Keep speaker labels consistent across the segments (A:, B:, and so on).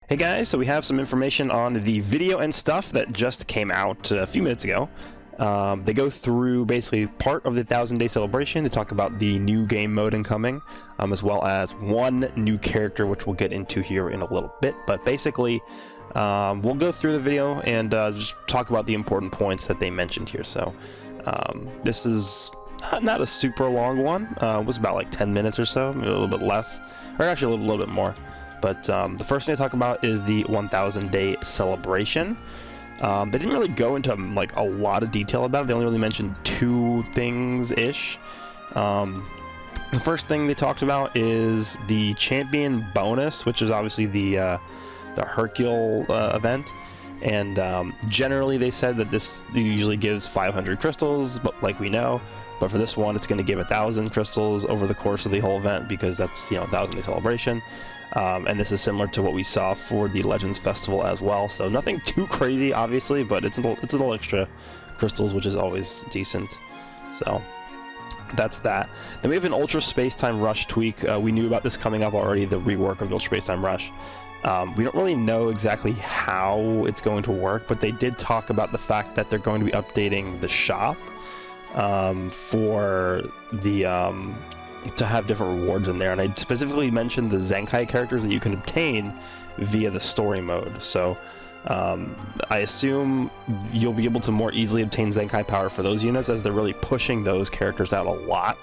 A: Hey guys, so we have some information on the video and stuff that just came out a few minutes ago. They go through basically part of the 1,000-day celebration. They talk about the new game mode incoming, as well as one new character, which we'll get into here in a little bit. But basically, we'll go through the video and just talk about the important points that they mentioned here. So this is not a super long one. It was about like 10 minutes or so, maybe a little bit less, or actually a little bit more. But the first thing to talk about is the 1,000-day celebration. They didn't really go into like a lot of detail about it. They only really mentioned two things-ish. The first thing they talked about is the champion bonus, which is obviously the Hercule event. And generally they said that this usually gives 500 crystals, but like we know. But for this one, it's going to give 1,000 crystals over the course of the whole event because that's, 1,000-day celebration. And this is similar to what we saw for the Legends Festival as well. So nothing too crazy, obviously, but it's a little extra crystals, which is always decent. So that's that. Then we have an Ultra Space-Time Rush tweak. We knew about this coming up already, the rework of the Ultra Space-Time Rush. We don't really know exactly how it's going to work, but they did talk about the fact that they're going to be updating the shop for the to have different rewards in there, and I specifically mentioned the Zenkai characters that you can obtain via the story mode. So I assume you'll be able to more easily obtain Zenkai power for those units, as they're really pushing those characters out a lot.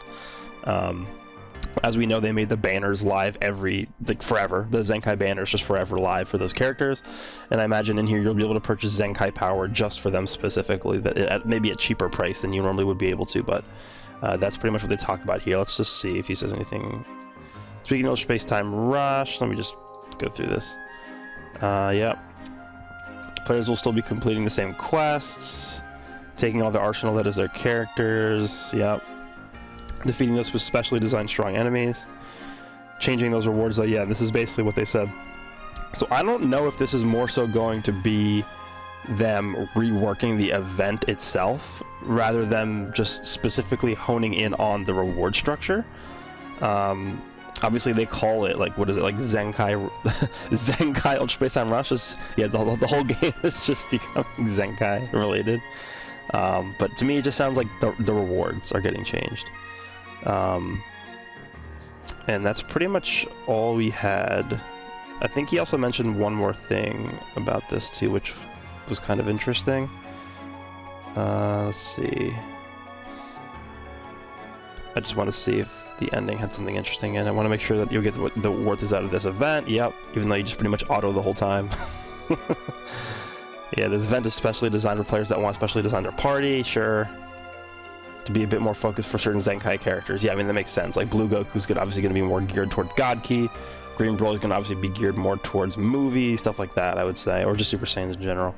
A: As we know, they made the banners live forever. The Zenkai banners just forever live for those characters, and I imagine in here you'll be able to purchase Zenkai power just for them specifically, but at maybe a cheaper price than you normally would be able to. But that's pretty much what they talk about here. Let's just see if he says anything. Speaking of Space-Time Rush, let me just go through this. Yep. Players will still be completing the same quests, taking all the arsenal that is their characters. Yep. Defeating those with specially designed strong enemies. Changing those rewards. Yeah, this is basically what they said. So I don't know if this is more so going to be them reworking the event itself rather than just specifically honing in on the reward structure. Obviously they call it like, what is it, like Zenkai Zenkai Ultra Space-Time Rush. Yeah, the whole game is just becoming Zenkai related. But to me it just sounds like the rewards are getting changed. And that's pretty much all we had. I think he also mentioned one more thing about this too, which was kind of interesting. Let's see. I just want to see if the ending had something interesting in it. I want to make sure that you'll get what the worth is out of this event. Yep, even though you just pretty much auto the whole time. Yeah, this event is specially designed for players that want to specially design their party. Sure. To be a bit more focused for certain Zenkai characters. Yeah, I mean, that makes sense. Like Blue Goku's obviously going to be more geared towards God Key. Green BROLY is going to obviously be geared more towards movie, stuff like that, I would say. Or just Super Saiyans in general.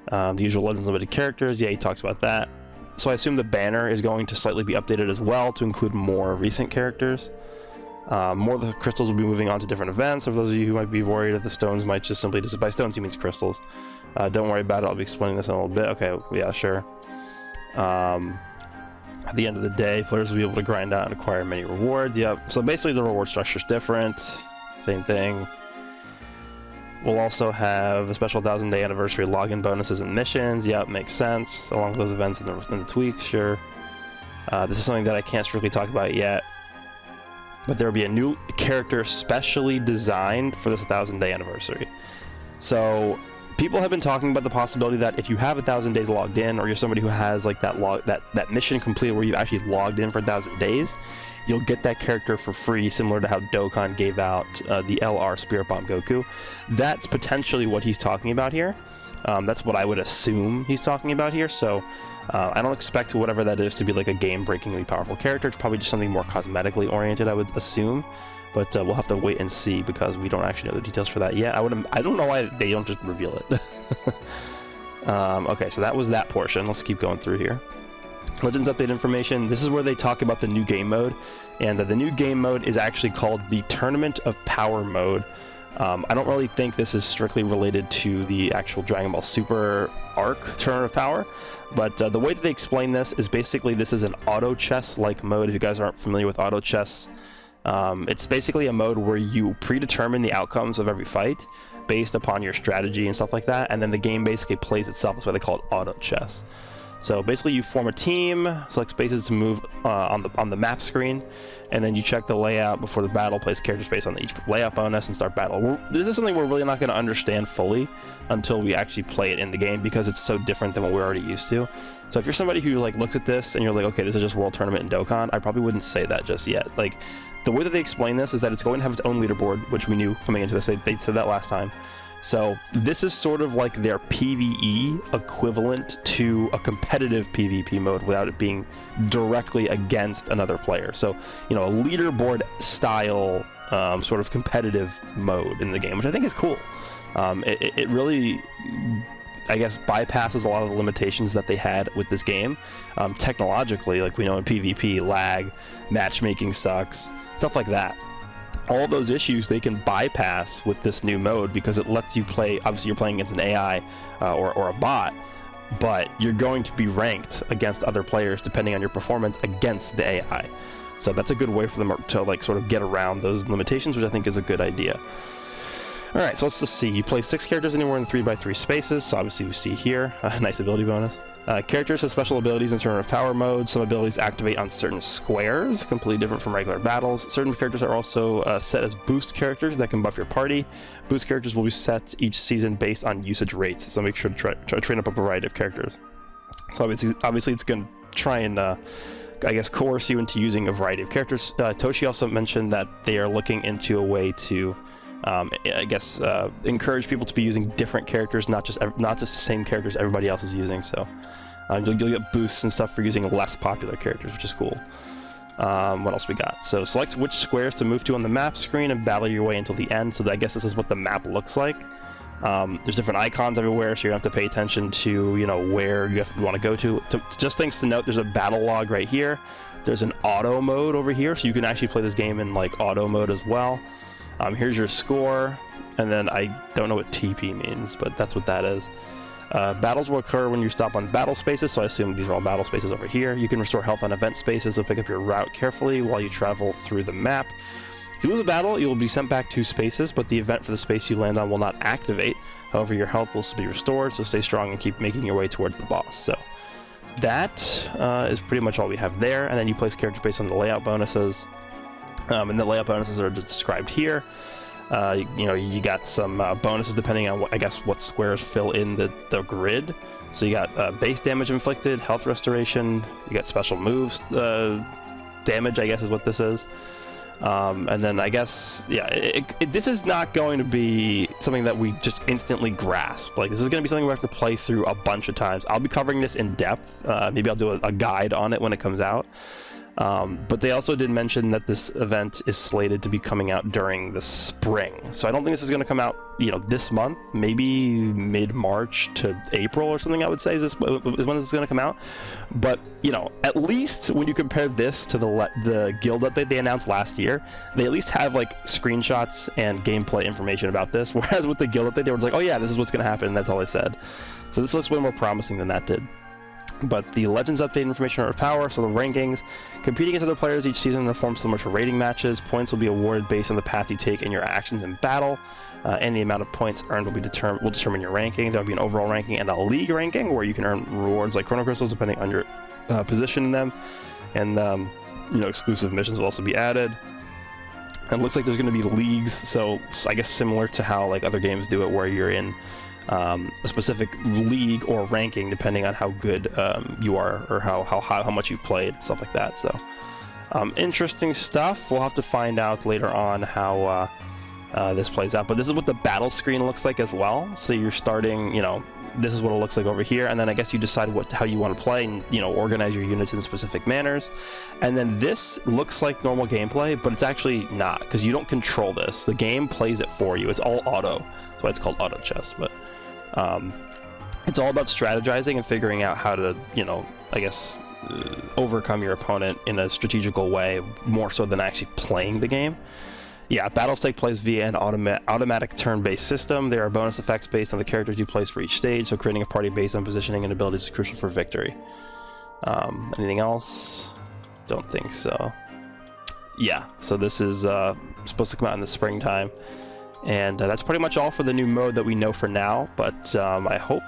A: The usual Legends Limited characters, yeah, he talks about that. So I assume the banner is going to slightly be updated as well to include more recent characters. More of the crystals will be moving on to different events. For those of you who might be worried that the stones might just simply disappear. By stones, he means crystals. Don't worry about it, I'll be explaining this in a little bit. Okay, yeah, sure. At the end of the day, players will be able to grind out and acquire many rewards. Yep, so basically the reward structure is different. Same thing. We'll also have a special 1,000-day anniversary login bonuses and missions. Yep, makes sense. Along with those events and the tweaks, sure. This is something that I can't strictly talk about yet. But there will be a new character specially designed for this 1,000-day anniversary. So people have been talking about the possibility that if you have 1,000 days logged in, or you're somebody who has like that mission completed where you've actually logged in for 1,000 days, you'll get that character for free, similar to how Dokkan gave out the LR Spirit Bomb Goku. That's potentially what he's talking about here. That's what I would assume he's talking about here. So I don't expect whatever that is to be like a game-breakingly powerful character. It's probably just something more cosmetically oriented, I would assume. But we'll have to wait and see because we don't actually know the details for that yet. I don't know why they don't just reveal it. Okay, so that was that portion. Let's keep going through here. Legends update information. This is where they talk about the new game mode, and the new game mode is actually called the Tournament of Power mode. I don't really think this is strictly related to the actual Dragon Ball Super arc Tournament of Power, but the way that they explain this is basically this is an auto chess like mode. If you guys aren't familiar with auto chess, it's basically a mode where you predetermine the outcomes of every fight, based upon your strategy and stuff like that, and then the game basically plays itself. That's why they call it auto chess. So basically you form a team, select spaces to move on the map screen, and then you check the layout before the battle, place character space on each layout bonus, and start battle. This is something we're really not going to understand fully until we actually play it in the game, because it's so different than what we're already used to. So if you're somebody who like looks at this and you're like, okay, this is just World Tournament in Dokkan, I probably wouldn't say that just yet. Like, the way that they explain this is that it's going to have its own leaderboard, which we knew coming into this. They said that last time. So this is sort of like their PvE equivalent to a competitive PvP mode without it being directly against another player. So, you know, a leaderboard style sort of competitive mode in the game, which I think is cool. It really, I guess, bypasses a lot of the limitations that they had with this game. Technologically, like we know in PvP, lag, matchmaking sucks, stuff like that. All those issues they can bypass with this new mode, because it lets you play. Obviously you're playing against an AI or a bot, but you're going to be ranked against other players depending on your performance against the AI. So that's a good way for them to like sort of get around those limitations, which I think is a good idea. Alright, so let's just see. You play 6 characters anywhere in 3x3 spaces, so obviously we see here a nice ability bonus. Characters have special abilities in certain power modes. Some abilities activate on certain squares, completely different from regular battles. Certain characters are also set as boost characters that can buff your party. Boost characters will be set each season based on usage rates, so make sure to try to train up a variety of characters. So obviously it's going to try and, I guess, coerce you into using a variety of characters. Toshi also mentioned that they are looking into a way to I guess encourage people to be using different characters, not just the same characters everybody else is using. So you'll get boosts and stuff for using less popular characters, which is cool. What else we got? So select which squares to move to on the map screen and battle your way until the end. So I guess this is what the map looks like. There's different icons everywhere, so you have to pay attention to, you know, where you want to go to. Just things to note: there's a battle log right here. There's an auto mode over here, so you can actually play this game in like auto mode as well. Here's your score, and then I don't know what TP means, but that's what that is. Battles will occur when you stop on battle spaces, so I assume these are all battle spaces over here. You can restore health on event spaces, so pick up your route carefully while you travel through the map. If you lose a battle, you will be sent back to spaces, but the event for the space you land on will not activate. However, your health will still be restored, so stay strong and keep making your way towards the boss. So that is pretty much all we have there, and then you place characters based on the layout bonuses. And the layout bonuses are described here. You know, you got some bonuses depending on what squares fill in the grid. So you got base damage inflicted, health restoration, you got special moves damage, I guess is what this is. And then I guess, yeah, this is not going to be something that we just instantly grasp. Like, this is going to be something we have to play through a bunch of times. I'll be covering this in depth. Maybe I'll do a guide on it when it comes out. But they also did mention that this event is slated to be coming out during the spring. So I don't think this is going to come out, you know, this month. Maybe mid-March to April or something, I would say, is when this is going to come out. But, you know, at least when you compare this to the guild update they announced last year, they at least have, like, screenshots and gameplay information about this. Whereas with the guild update, they were just like, oh yeah, this is what's going to happen, and that's all they said. So this looks way more promising than that did. But the Legends update information are of power, so the rankings. Competing against other players each season in a form similar to rating matches. Points will be awarded based on the path you take in your actions in battle. And the amount of points earned will determine your ranking. There will be an overall ranking and a league ranking where you can earn rewards like Chrono Crystals depending on your position in them. And you know, exclusive missions will also be added. And it looks like there's going to be leagues, so I guess similar to how like other games do it, where you're in a specific league or ranking depending on how good you are, or how much you've played, stuff like that. So interesting stuff. We'll have to find out later on how this plays out, but this is what the battle screen looks like as well. So you're starting, you know, this is what it looks like over here, and then I guess you decide how you want to play, and, you know, organize your units in specific manners. And then this looks like normal gameplay, but it's actually not, because you don't control this. The game plays it for you. It's all auto. That's why it's called auto chess. But it's all about strategizing and figuring out how to, you know, I guess overcome your opponent in a strategical way, more so than actually playing the game. Yeah, battles take place via an automatic turn-based system. There are bonus effects based on the characters you place for each stage, so creating a party based on positioning and abilities is crucial for victory. Anything else? Don't think so. Yeah, so this is supposed to come out in the springtime. And that's pretty much all for the new mode that we know for now, but I hope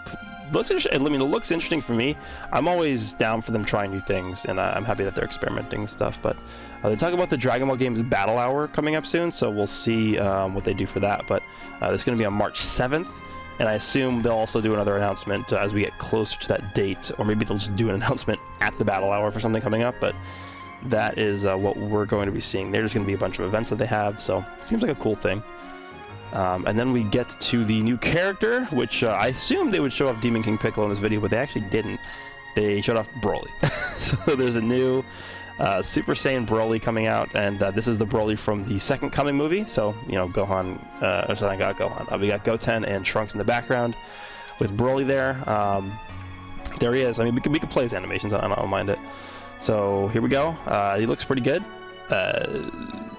A: it looks interesting. I mean, it looks interesting for me. I'm always down for them trying new things, and I'm happy that they're experimenting and stuff. But they talk about the Dragon Ball Games Battle Hour coming up soon, so we'll see what they do for that. But it's going to be on March 7th, and I assume they'll also do another announcement as we get closer to that date, or maybe they'll just do an announcement at the Battle Hour for something coming up. But that is what we're going to be seeing. There's going to be a bunch of events that they have, so it seems like a cool thing. And then we get to the new character, which I assumed they would show off Demon King Piccolo in this video, but they actually didn't. They showed off BROLY. So there's a new Super Saiyan BROLY coming out, and this is the BROLY from the Second Coming movie. So, you know, Gohan, sorry, not Gohan. We got Goten and Trunks in the background with BROLY there. There he is. I mean, we could play his animations. I don't mind it. So here we go. He looks pretty good.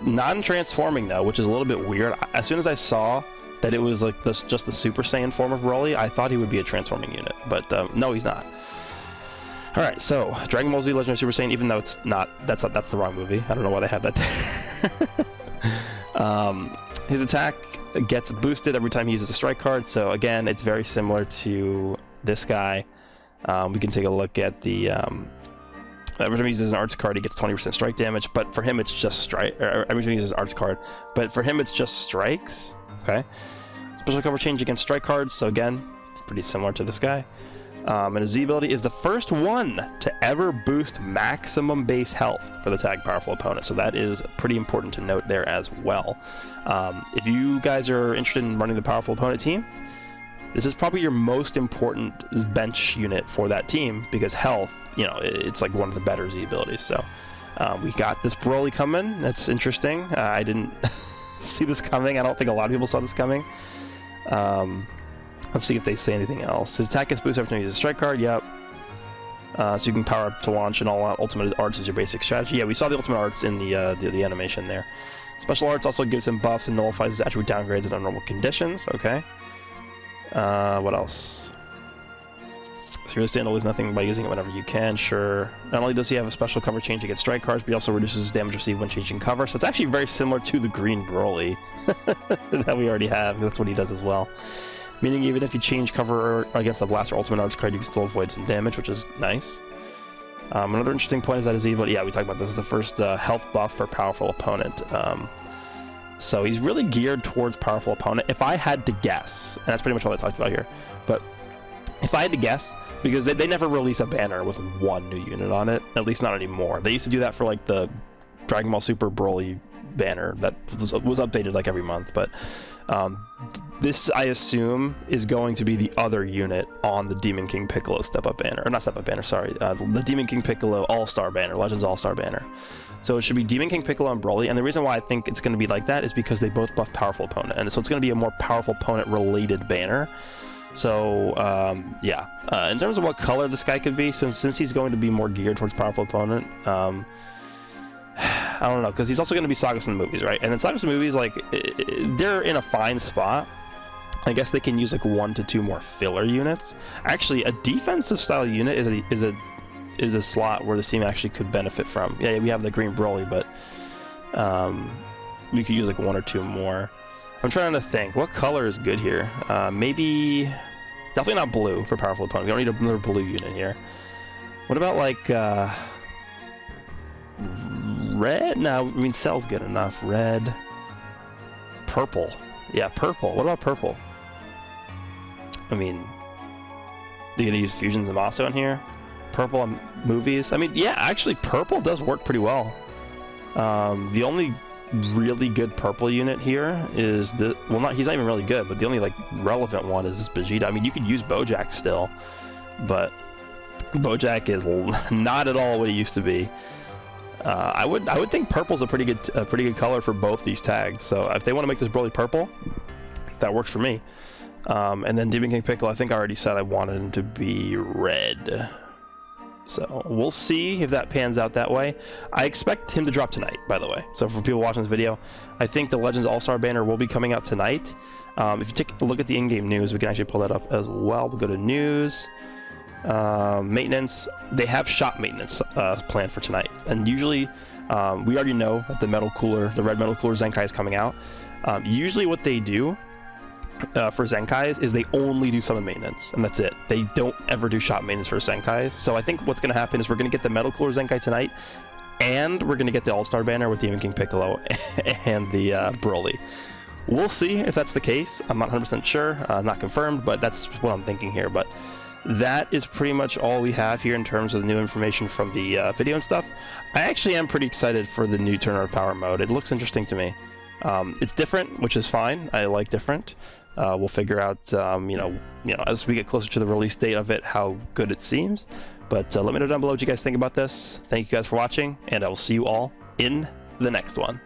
A: Non-transforming though, which is a little bit weird. As soon as I saw that it was like this, just the Super Saiyan form of BROLY, I thought he would be a transforming unit, but no, he's not. All right, so Dragon Ball Z Legend of Super Saiyan, even though it's not, that's the wrong movie. I don't know why they have that there. His attack gets boosted every time he uses a strike card. So again, it's very similar to this guy. We can take a look at the. Every time he uses an arts card, he gets 20% strike damage, but for him, it's just strike. Every time he uses an arts card, but for him, it's just strikes. Okay. Special cover change against strike cards. So again, pretty similar to this guy. And his Z ability is the first one to ever boost maximum base health for the tag powerful opponent. So that is pretty important to note there as well. If you guys are interested in running the powerful opponent team, this is probably your most important bench unit for that team, because health, you know, it's like one of the better Z abilities. So we got this BROLY coming. That's interesting. I didn't see this coming. I don't think a lot of people saw this coming. Let's see if they say anything else. His attack gets boosted every time you use a strike card. Yep. So you can power up to launch, and all-out ultimate arts is your basic strategy. Yeah, we saw the ultimate arts in the animation there. Special arts also gives him buffs and nullifies his attribute downgrades under normal conditions. Okay. What else? So you're stand to lose nothing by using it whenever you can, sure. Not only does he have a special cover change against strike cards, but he also reduces his damage received when changing cover. So it's actually very similar to the green BROLY that we already have. That's what he does as well. Meaning even if you change cover against a Blaster Ultimate Arts card, you can still avoid some damage, which is nice. Another interesting point is that his evil, yeah, we talked about this, is the first health buff for powerful opponent. So he's really geared towards powerful opponent. If I had to guess, and that's pretty much all I talked about here, but if I had to guess, because they never release a banner with one new unit on it, at least not anymore. They used to do that for like the Dragon Ball Super BROLY banner that was updated like every month, but this, I assume, is going to be the other unit on the Demon King Piccolo step-up banner, or not step-up banner, sorry, the Demon King Piccolo All-Star banner, Legends All-Star banner. So it should be Demon King Piccolo and BROLY, and the reason why I think it's going to be like that is because they both buff powerful opponent, and so it's going to be a more powerful opponent-related banner. So, yeah. In terms of what color this guy could be, since he's going to be more geared towards powerful opponent, I don't know, because he's also going to be Sagas in the movies, right? And in Sagas in the movies, like, they're in a fine spot. I guess they can use like 1 to 2 more filler units. Actually, a defensive style unit is a slot where the team actually could benefit from. Yeah, we have the green BROLY, but we could use like 1 or 2 more. I'm trying to think, what color is good here? Maybe, definitely not blue for powerful opponent. We don't need another blue unit here. What about like red? No, I mean Cell's good enough. Red, purple. Yeah, purple. What about purple? I mean, they're gonna use Fusions and Maso in here. Purple on movies. I mean, yeah, actually, purple does work pretty well. The only really good purple unit here is the, well, he's not even really good, but the only like relevant one is this Vegeta. I mean, you could use Bojack still, but Bojack is not at all what he used to be. I would think purple's a pretty good color for both these tags. So if they want to make this BROLY purple, that works for me. And then Demon King Piccolo, I think I already said I wanted him to be red. So we'll see if that pans out that way. I expect him to drop tonight, by the way. So for people watching this video, I think the Legends All-Star banner will be coming out tonight. If you take a look at the in-game news, we can actually pull that up as well. We'll go to news, maintenance. They have shop maintenance planned for tonight. And usually, we already know that the red metal cooler Zenkai is coming out. Usually what they do for Zenkais is they only do summon maintenance, and that's it. They don't ever do shop maintenance for Zenkais. So I think what's going to happen is we're going to get the Metal Cooler Zenkai tonight, and we're going to get the All-Star banner with Demon King Piccolo and the Broly. We'll see if that's the case. I'm not 100% sure, not confirmed, but that's what I'm thinking here. But that is pretty much all we have here in terms of the new information from the video and stuff. I actually am pretty excited for the new Turn Our Power mode. It looks interesting to me. It's different, which is fine. I like different. We'll figure out, you know, as we get closer to the release date of it, how good it seems. But let me know down below what you guys think about this. Thank you guys for watching, and I will see you all in the next one.